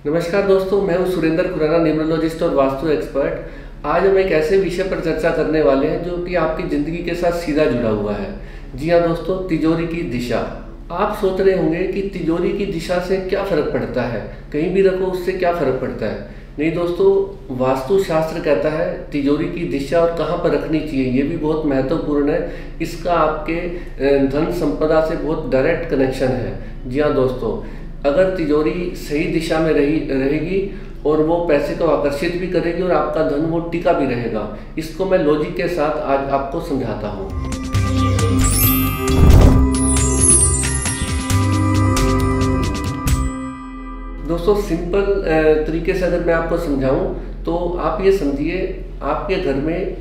नमस्कार दोस्तों, मैं हूं सुरेंद्र खुराना, न्यूमरोलॉजिस्ट और वास्तु एक्सपर्ट। आज हम एक ऐसे विषय पर चर्चा करने वाले हैं जो कि आपकी ज़िंदगी के साथ सीधा जुड़ा हुआ है। जी हाँ दोस्तों, तिजोरी की दिशा। आप सोच रहे होंगे कि तिजोरी की दिशा से क्या फ़र्क पड़ता है, कहीं भी रखो उससे क्या फ़र्क पड़ता है। नहीं दोस्तों, वास्तुशास्त्र कहता है तिजोरी की दिशा और कहाँ पर रखनी चाहिए, ये भी बहुत महत्वपूर्ण है। इसका आपके धन संपदा से बहुत डायरेक्ट कनेक्शन है। जी हाँ दोस्तों, अगर तिजोरी सही दिशा में रहेगी और वो पैसे को आकर्षित भी करेगी और आपका धन वो टिका भी रहेगा। इसको मैं लॉजिक के साथ आज आपको समझाता हूँ। दोस्तों, सिंपल तरीके से अगर मैं आपको समझाऊं तो आप ये समझिए, आपके घर में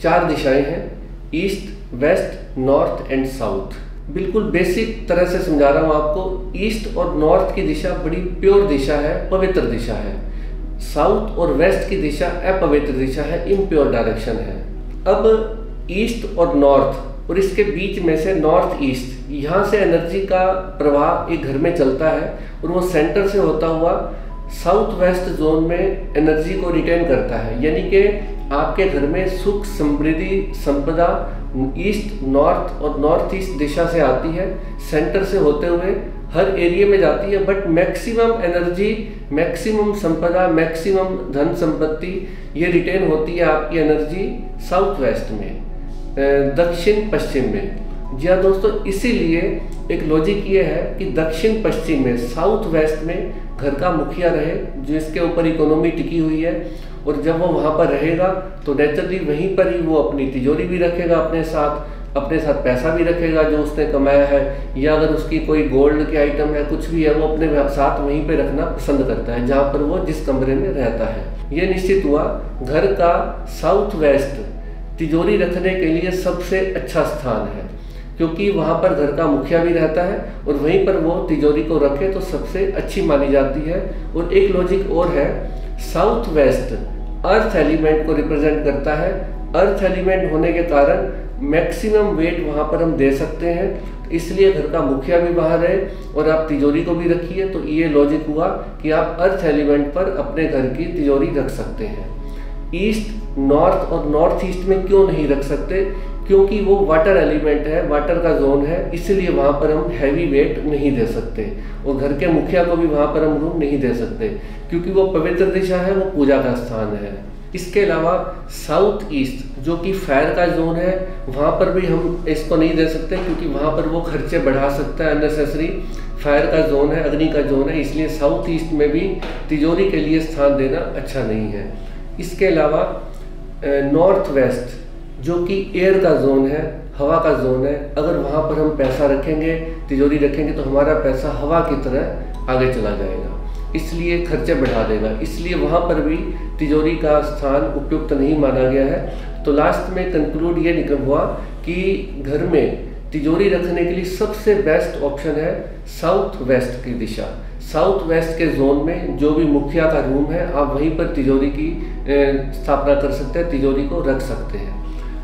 4 दिशाएं हैं: east, west, north and south. बिल्कुल बेसिक तरह से समझा रहा हूँ आपको। ईस्ट और नॉर्थ की दिशा बड़ी प्योर दिशा है, पवित्र दिशा है। साउथ और वेस्ट की दिशा अपवित्र दिशा है, इम्प्योर डायरेक्शन है। अब ईस्ट और नॉर्थ और इसके बीच में से नॉर्थ ईस्ट, यहाँ से एनर्जी का प्रवाह एक घर में चलता है और वो सेंटर से होता हुआ साउथ वेस्ट जोन में एनर्जी को रिटेन करता है। यानी कि आपके घर में सुख, समृद्धि, संपदा ईस्ट, नॉर्थ और नॉर्थ ईस्ट दिशा से आती है, सेंटर से होते हुए हर एरिया में जाती है। बट मैक्सिमम एनर्जी, मैक्सिमम संपदा, मैक्सिमम धन संपत्ति ये रिटेन होती है आपकी एनर्जी साउथ वेस्ट में, दक्षिण पश्चिम में। जी हाँ दोस्तों, इसीलिए एक लॉजिक ये है कि दक्षिण पश्चिम में, साउथ वेस्ट में घर का मुखिया रहे, जिसके ऊपर इकोनॉमी टिकी हुई है। और जब वो वहाँ पर रहेगा तो नेचुरली वहीं पर ही वो अपनी तिजोरी भी रखेगा, अपने साथ पैसा भी रखेगा जो उसने कमाया है, या अगर उसकी कोई गोल्ड के आइटम है, कुछ भी है, वो अपने साथ वहीं पे रखना पसंद करता है, जहाँ पर वो जिस कमरे में रहता है। ये निश्चित हुआ घर का साउथ वेस्ट तिजोरी रखने के लिए सबसे अच्छा स्थान है, क्योंकि वहाँ पर घर का मुखिया भी रहता है और वहीं पर वो तिजोरी को रखे तो सबसे अच्छी मानी जाती है। और एक लॉजिक और है, साउथ वेस्ट अर्थ एलिमेंट को रिप्रेजेंट करता है। अर्थ एलिमेंट होने के कारण मैक्सिमम वेट वहाँ पर हम दे सकते हैं, इसलिए घर का मुखिया भी बाहर रहे और आप तिजोरी को भी रखिए। तो ये लॉजिक हुआ कि आप अर्थ एलिमेंट पर अपने घर की तिजोरी रख सकते हैं। ईस्ट, नॉर्थ और नॉर्थ ईस्ट में क्यों नहीं रख सकते? क्योंकि वो वाटर एलिमेंट है, वाटर का जोन है, इसलिए वहाँ पर हम हैवी वेट नहीं दे सकते और घर के मुखिया को भी वहाँ पर हम रूम नहीं दे सकते, क्योंकि वो पवित्र दिशा है, वो पूजा का स्थान है। इसके अलावा साउथ ईस्ट जो कि फायर का जोन है, वहाँ पर भी हम इसको नहीं दे सकते, क्योंकि वहाँ पर वो खर्चे बढ़ा सकता है अननेसेसरी। फायर का जोन है, अग्नि का जोन है, इसलिए साउथ ईस्ट में भी तिजोरी के लिए स्थान देना अच्छा नहीं है। इसके अलावा नॉर्थ वेस्ट जो कि एयर का जोन है, हवा का जोन है, अगर वहाँ पर हम पैसा रखेंगे, तिजोरी रखेंगे, तो हमारा पैसा हवा की तरह आगे चला जाएगा, इसलिए खर्चे बढ़ा देगा, इसलिए वहाँ पर भी तिजोरी का स्थान उपयुक्त नहीं माना गया है। तो लास्ट में कंक्लूड ये निकल हुआ कि घर में तिजोरी रखने के लिए सबसे बेस्ट ऑप्शन है साउथ वेस्ट की दिशा। साउथ वेस्ट के जोन में जो भी मुखिया का रूम है, आप वहीं पर तिजोरी की स्थापना कर सकते हैं, तिजोरी को रख सकते हैं।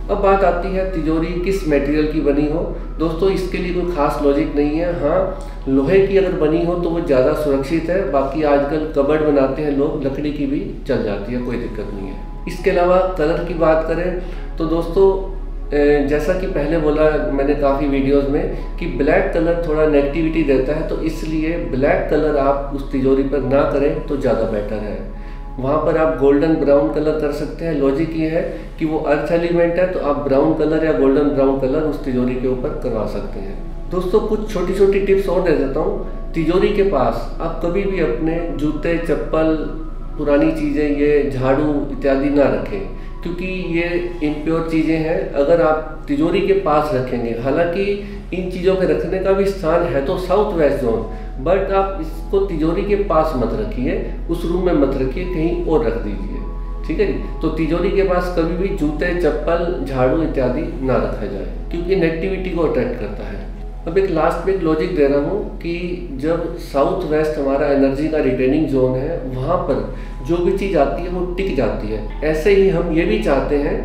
अब बात आती है तिजोरी किस मटेरियल की बनी हो। दोस्तों, इसके लिए कोई खास लॉजिक नहीं है। हाँ, लोहे की अगर बनी हो तो वो ज़्यादा सुरक्षित है। बाकी आजकल कबर्ड बनाते हैं लोग, लकड़ी की भी चल जाती है, कोई दिक्कत नहीं है। इसके अलावा कलर की बात करें तो दोस्तों, जैसा कि पहले बोला मैंने काफ़ी वीडियोस में कि ब्लैक कलर थोड़ा नेगेटिविटी देता है, तो इसलिए ब्लैक कलर आप उस तिजोरी पर ना करें तो ज़्यादा बेटर है। वहाँ पर आप गोल्डन ब्राउन कलर कर सकते हैं। लॉजिक ये है कि वो अर्थ एलिमेंट है, तो आप ब्राउन कलर या गोल्डन ब्राउन कलर उस तिजोरी के ऊपर करवा सकते हैं। दोस्तों, कुछ छोटी छोटी टिप्स और दे देता हूँ। तिजोरी के पास आप कभी भी अपने जूते, चप्पल, पुरानी चीज़ें, ये झाड़ू इत्यादि ना रखें, क्योंकि ये इम्प्योर चीज़ें हैं। अगर आप तिजोरी के पास रखेंगे, हालांकि इन चीज़ों के रखने का भी स्थान है तो साउथ वेस्ट जोन, बट आप इसको तिजोरी के पास मत रखिए, उस रूम में मत रखिए, कहीं और रख दीजिए, ठीक है जी। तो तिजोरी के पास कभी भी जूते, चप्पल, झाड़ू इत्यादि ना रखा जाए, क्योंकि नेगेटिविटी को अट्रैक्ट करता है। अब एक लास्ट में एक लॉजिक दे रहा हूँ कि जब साउथ वेस्ट हमारा एनर्जी का रिटेनिंग जोन है, वहाँ पर जो भी चीज़ आती है वो टिक जाती है। ऐसे ही हम ये भी चाहते हैं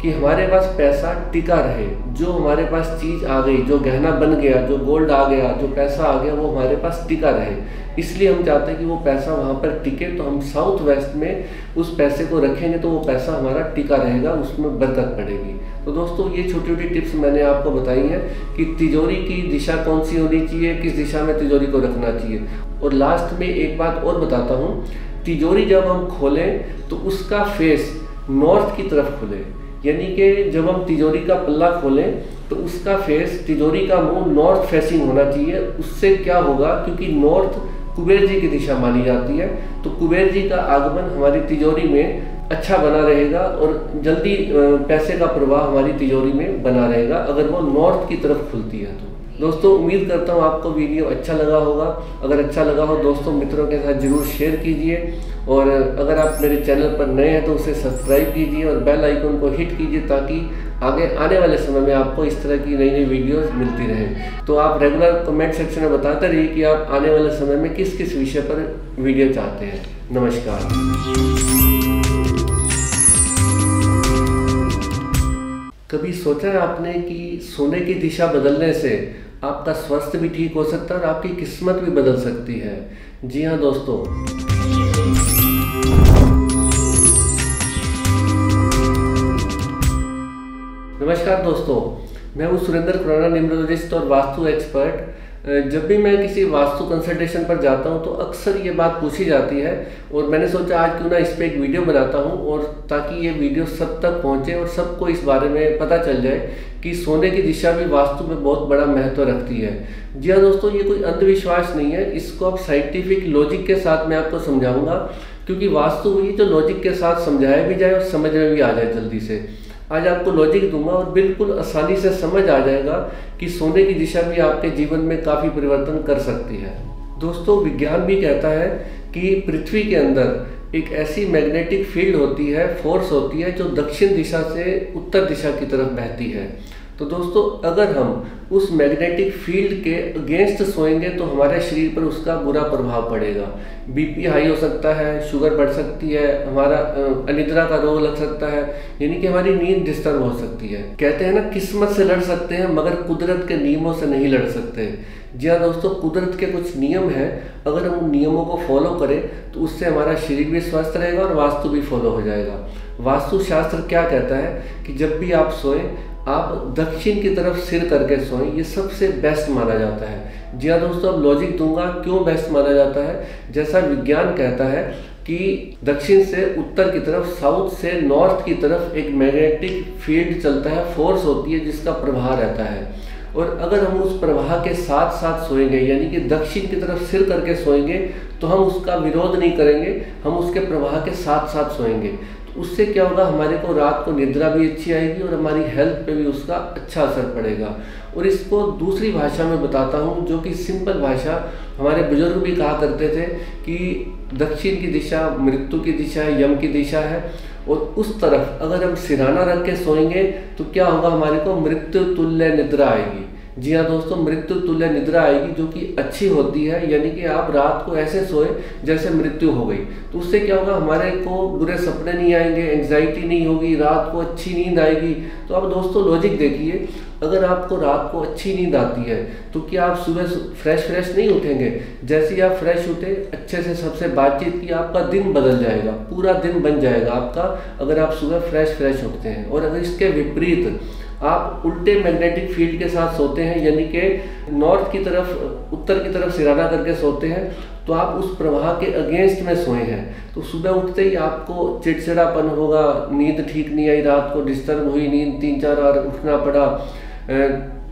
कि हमारे पास पैसा टिका रहे, जो हमारे पास चीज़ आ गई, जो गहना बन गया, जो गोल्ड आ गया, जो पैसा आ गया, वो हमारे पास टिका रहे। इसलिए हम चाहते हैं कि वो पैसा वहाँ पर टिके, तो हम साउथ वेस्ट में उस पैसे को रखेंगे तो वो पैसा हमारा टिका रहेगा, उसमें बरकत पड़ेगी। तो दोस्तों ये छोटी छोटी टिप्स मैंने आपको बताई हैं कि तिजोरी की दिशा कौन सी होनी चाहिए, किस दिशा में तिजोरी को रखना चाहिए। और लास्ट में एक बात और बताता हूँ, तिजोरी जब हम खोलें तो उसका फेस नॉर्थ की तरफ खुले, यानी कि जब हम तिजोरी का पल्ला खोलें तो उसका फेस, तिजोरी का मुंह नॉर्थ फेसिंग होना चाहिए। उससे क्या होगा, क्योंकि नॉर्थ कुबेर जी की दिशा मानी जाती है, तो कुबेर जी का आगमन हमारी तिजोरी में अच्छा बना रहेगा और जल्दी पैसे का प्रवाह हमारी तिजोरी में बना रहेगा अगर वो नॉर्थ की तरफ खुलती है। तो दोस्तों उम्मीद करता हूँ आपको वीडियो अच्छा लगा होगा। अगर अच्छा लगा हो दोस्तों मित्रों के साथ ज़रूर शेयर कीजिए, और अगर आप मेरे चैनल पर नए हैं तो उसे सब्सक्राइब कीजिए और बेल आइकन को हिट कीजिए, ताकि आगे आने वाले समय में आपको इस तरह की नई नई वीडियोस मिलती रहें। तो आप रेगुलर कमेंट सेक्शन में बताते रहिए कि आप आने वाले समय में किस किस विषय पर वीडियो चाहते हैं। नमस्कार। कभी सोचा है आपने कि सोने की दिशा बदलने से आपका स्वास्थ्य भी ठीक हो सकता है और आपकी किस्मत भी बदल सकती है? जी हाँ दोस्तों, नमस्कार दोस्तों, मैं हूँ सुरेंद्र खुराना, न्यूमरोलॉजिस्ट और वास्तु एक्सपर्ट। जब भी मैं किसी वास्तु कंसल्टेशन पर जाता हूँ तो अक्सर ये बात पूछी जाती है, और मैंने सोचा आज क्यों ना इस पर एक वीडियो बनाता हूँ, और ताकि ये वीडियो सब तक पहुँचे और सबको इस बारे में पता चल जाए कि सोने की दिशा भी वास्तु में बहुत बड़ा महत्व रखती है। जी हाँ दोस्तों, ये कोई अंधविश्वास नहीं है, इसको आप साइंटिफिक लॉजिक के साथ मैं आपको समझाऊंगा, क्योंकि वास्तु हुई जो लॉजिक के साथ समझाया भी जाए और समझ में भी आ जाए जल्दी से। आज आपको लॉजिक दूंगा और बिल्कुल आसानी से समझ आ जाएगा कि सोने की दिशा भी आपके जीवन में काफ़ी परिवर्तन कर सकती है। दोस्तों विज्ञान भी कहता है कि पृथ्वी के अंदर एक ऐसी मैग्नेटिक फील्ड होती है, फोर्स होती है, जो दक्षिण दिशा से उत्तर दिशा की तरफ बहती है। तो दोस्तों अगर हम उस मैग्नेटिक फील्ड के अगेंस्ट सोएंगे तो हमारे शरीर पर उसका बुरा प्रभाव पड़ेगा। बीपी हाई हो सकता है, शुगर बढ़ सकती है, हमारा अनिद्रा का रोग लग सकता है, यानी कि हमारी नींद डिस्टर्ब हो सकती है। कहते हैं ना, किस्मत से लड़ सकते हैं मगर कुदरत के नियमों से नहीं लड़ सकते। जी हाँ दोस्तों, कुदरत के कुछ नियम हैं, अगर हम उन नियमों को फॉलो करें तो उससे हमारा शरीर भी स्वस्थ रहेगा और वास्तु भी फॉलो हो जाएगा। वास्तु शास्त्र क्या कहता है कि जब भी आप सोएं आप दक्षिण की तरफ सिर करके सोएं, ये सबसे बेस्ट माना जाता है। जी हाँ दोस्तों, अब लॉजिक दूंगा क्यों बेस्ट माना जाता है। जैसा विज्ञान कहता है कि दक्षिण से उत्तर की तरफ, साउथ से नॉर्थ की तरफ एक मैग्नेटिक फील्ड चलता है, फोर्स होती है जिसका प्रवाह रहता है, और अगर हम उस प्रवाह के साथ साथ सोएंगे, यानी कि दक्षिण की तरफ सिर करके सोएंगे, तो हम उसका विरोध नहीं करेंगे, हम उसके प्रवाह के साथ साथ सोएंगे। उससे क्या होगा, हमारे को रात को निद्रा भी अच्छी आएगी और हमारी हेल्थ पे भी उसका अच्छा असर पड़ेगा। और इसको दूसरी भाषा में बताता हूँ, जो कि सिंपल भाषा, हमारे बुजुर्ग भी कहा करते थे कि दक्षिण की दिशा मृत्यु की दिशा है, यम की दिशा है, और उस तरफ अगर हम सिरहाना रख के सोएंगे तो क्या होगा, हमारे को मृत्यु तुल्य निद्रा आएगी। जी हाँ दोस्तों, मृत्यु तुल्य निद्रा आएगी, जो कि अच्छी होती है, यानी कि आप रात को ऐसे सोए जैसे मृत्यु हो गई। तो उससे क्या होगा, हमारे को बुरे सपने नहीं आएंगे, एंग्जाइटी नहीं होगी, रात को अच्छी नींद आएगी। तो अब दोस्तों लॉजिक देखिए, अगर आपको रात को अच्छी नींद आती है तो क्या आप सुबह फ्रेश नहीं उठेंगे? जैसे ही आप फ्रेश उठे, अच्छे से सबसे बातचीत की, आपका दिन बदल जाएगा, पूरा दिन बन जाएगा आपका, अगर आप सुबह फ्रेश उठते हैं। और अगर इसके विपरीत आप उल्टे मैग्नेटिक फील्ड के साथ सोते हैं, यानी कि नॉर्थ की तरफ, उत्तर की तरफ सिरहाना करके सोते हैं, तो आप उस प्रवाह के अगेंस्ट में सोए हैं, तो सुबह उठते ही आपको चिड़चिड़ापन होगा, नींद ठीक नहीं आई, रात को डिस्टर्ब हुई नींद, 3-4 बार उठना पड़ा,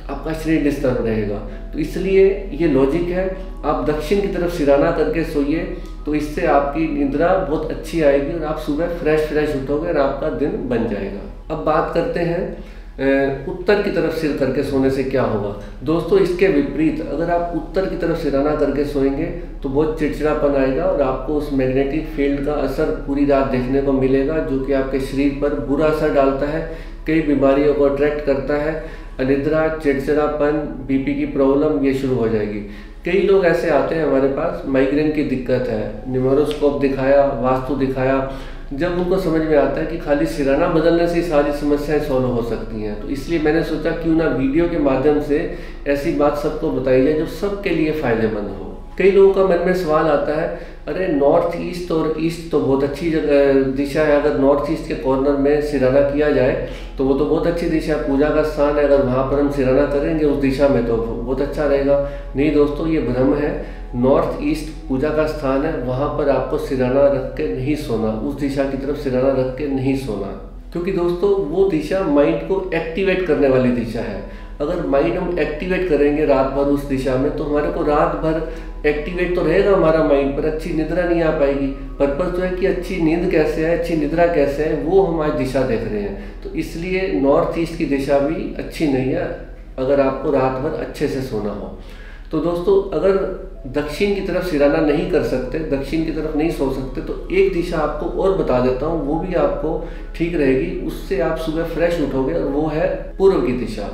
आपका शरीर डिस्टर्ब रहेगा। तो इसलिए ये लॉजिक है, आप दक्षिण की तरफ सिरहाना करके सोइए, तो इससे आपकी निद्रा बहुत अच्छी आएगी और आप सुबह फ्रेश उठोगे और आपका दिन बन जाएगा। अब बात करते हैं उत्तर की तरफ सिर करके सोने से क्या होगा। दोस्तों इसके विपरीत, अगर आप उत्तर की तरफ सिरहाना करके सोएंगे तो बहुत चिड़चिड़ापन आएगा और आपको उस मैग्नेटिक फील्ड का असर पूरी रात देखने को मिलेगा, जो कि आपके शरीर पर बुरा असर डालता है, कई बीमारियों को अट्रैक्ट करता है। अनिद्रा, चिड़चिड़ापन, बीपी की प्रॉब्लम ये शुरू हो जाएगी। कई लोग ऐसे आते हैं हमारे पास, माइग्रेन की दिक्कत है, न्यूमेरोस्कोप दिखाया, वास्तु दिखाया, जब उनको समझ में आता है कि खाली सिराना बदलने से ही सारी समस्याएं सॉल्व हो सकती हैं। तो इसलिए मैंने सोचा क्यों ना वीडियो के माध्यम से ऐसी बात सबको बताई जाए जो सबके लिए फ़ायदेमंद हो। कई लोगों का मन में सवाल आता है, अरे नॉर्थ ईस्ट और ईस्ट तो बहुत अच्छी दिशा है, अगर नॉर्थ ईस्ट के कॉर्नर में सिराना किया जाए तो वो तो बहुत अच्छी दिशा है, पूजा का स्थान है, अगर वहाँ पर हम सिराना करेंगे उस दिशा में तो बहुत अच्छा रहेगा। नहीं दोस्तों, ये भ्रम है। नॉर्थ ईस्ट पूजा का स्थान है, वहाँ पर आपको सिराना रख के नहीं सोना, उस दिशा की तरफ सिराना रख के नहीं सोना, क्योंकि दोस्तों वो दिशा माइंड को एक्टिवेट करने वाली दिशा है। अगर माइंड हम एक्टिवेट करेंगे रात भर उस दिशा में तो हमारे को रात भर एक्टिवेट तो रहेगा हमारा माइंड, पर अच्छी निद्रा नहीं आ पाएगी। पर्पस तो है कि अच्छी नींद कैसे है, अच्छी निद्रा कैसे है, वो हम आज दिशा देख रहे हैं। तो इसलिए नॉर्थ ईस्ट की दिशा भी अच्छी नहीं है अगर आपको रात भर अच्छे से सोना हो। तो दोस्तों, अगर दक्षिण की तरफ सिराना नहीं कर सकते, दक्षिण की तरफ नहीं सो सकते, तो एक दिशा आपको और बता देता हूँ, वो भी आपको ठीक रहेगी, उससे आप सुबह फ्रेश उठोगे, और वो है पूर्व की दिशा।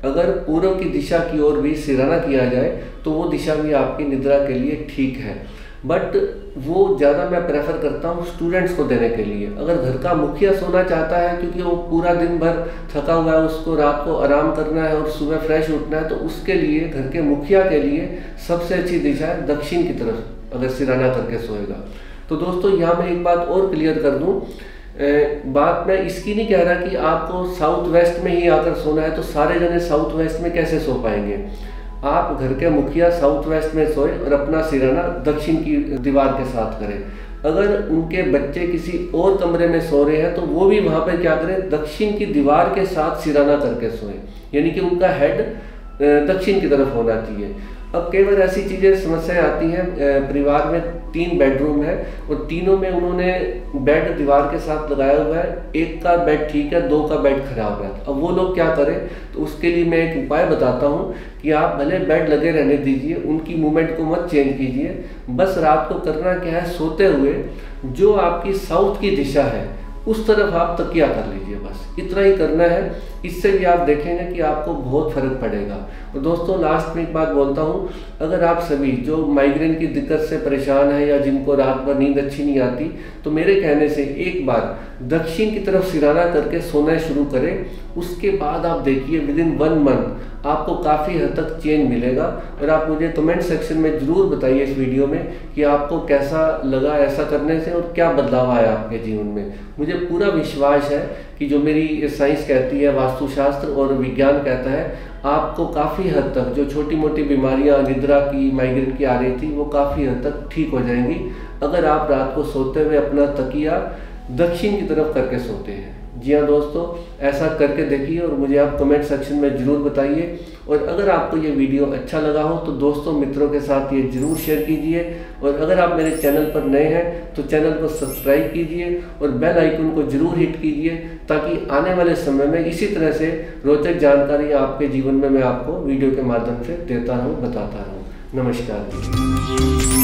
अगर पूर्व की दिशा की ओर भी सिराना किया जाए तो वो दिशा भी आपकी निद्रा के लिए ठीक है, बट वो ज़्यादा मैं प्रेफर करता हूँ स्टूडेंट्स को देने के लिए। अगर घर का मुखिया सोना चाहता है क्योंकि वो पूरा दिन भर थका हुआ है, उसको रात को आराम करना है और सुबह फ्रेश उठना है, तो उसके लिए, घर के मुखिया के लिए सबसे अच्छी दिशा है दक्षिण की तरफ अगर सिराना करके सोएगा। तो दोस्तों, यहाँ मैं एक बात और क्लियर कर दूँ, बात मैं इसकी नहीं कह रहा कि आपको साउथ वेस्ट में ही आकर सोना है तो सारे जने साउथ वेस्ट में कैसे सो पाएंगे। आप घर के मुखिया साउथ वेस्ट में सोए और अपना सिराना दक्षिण की दीवार के साथ करें। अगर उनके बच्चे किसी और कमरे में सो रहे हैं तो वो भी वहाँ पर क्या करें, दक्षिण की दीवार के साथ सिराना करके सोए, यानी कि उनका हेड दक्षिण की तरफ होना चाहिए। अब कई बार ऐसी चीज़ें समस्याएं आती हैं, परिवार में 3 बेडरूम है और तीनों में उन्होंने बेड दीवार के साथ लगाया हुआ है, एक का बेड ठीक है, 2 का बेड खराब है। अब वो लोग क्या करें, तो उसके लिए मैं एक उपाय बताता हूँ कि आप भले बेड लगे रहने दीजिए, उनकी मूवमेंट को मत चेंज कीजिए, बस रात को करना क्या है, सोते हुए जो आपकी साउथ की दिशा है उस तरफ आप तकिया कर लीजिए, बस इतना ही करना है। इससे भी आप देखेंगे कि आपको बहुत फर्क पड़ेगा। और दोस्तों, लास्ट में एक बात बोलता हूँ, अगर आप सभी जो माइग्रेन की दिक्कत से परेशान हैं या जिनको रात भर नींद अच्छी नहीं आती, तो मेरे कहने से एक बार दक्षिण की तरफ सिराना करके सोना शुरू करें। उसके बाद आप देखिए विदिन 1 मंथ आपको काफ़ी हद तक चेंज मिलेगा। और आप मुझे कमेंट सेक्शन में ज़रूर बताइए इस वीडियो में कि आपको कैसा लगा ऐसा करने से और क्या बदलाव आया आपके जीवन में। मुझे पूरा विश्वास है कि जो मेरी साइंस कहती है, वास्तुशास्त्र और विज्ञान कहता है, आपको काफ़ी हद तक जो छोटी मोटी बीमारियां निद्रा की, माइग्रेन की आ रही थी, वो काफ़ी हद तक ठीक हो जाएंगी अगर आप रात को सोते हुए अपना तकिया दक्षिण की तरफ करके सोते हैं। जी हाँ दोस्तों, ऐसा करके देखिए और मुझे आप कमेंट सेक्शन में ज़रूर बताइए। और अगर आपको ये वीडियो अच्छा लगा हो तो दोस्तों मित्रों के साथ ये ज़रूर शेयर कीजिए। और अगर आप मेरे चैनल पर नए हैं तो चैनल को सब्सक्राइब कीजिए और बेल आइकन को ज़रूर हिट कीजिए, ताकि आने वाले समय में इसी तरह से रोचक जानकारी आपके जीवन में मैं आपको वीडियो के माध्यम से देता रहूँ, बताता रहूँ। नमस्कार।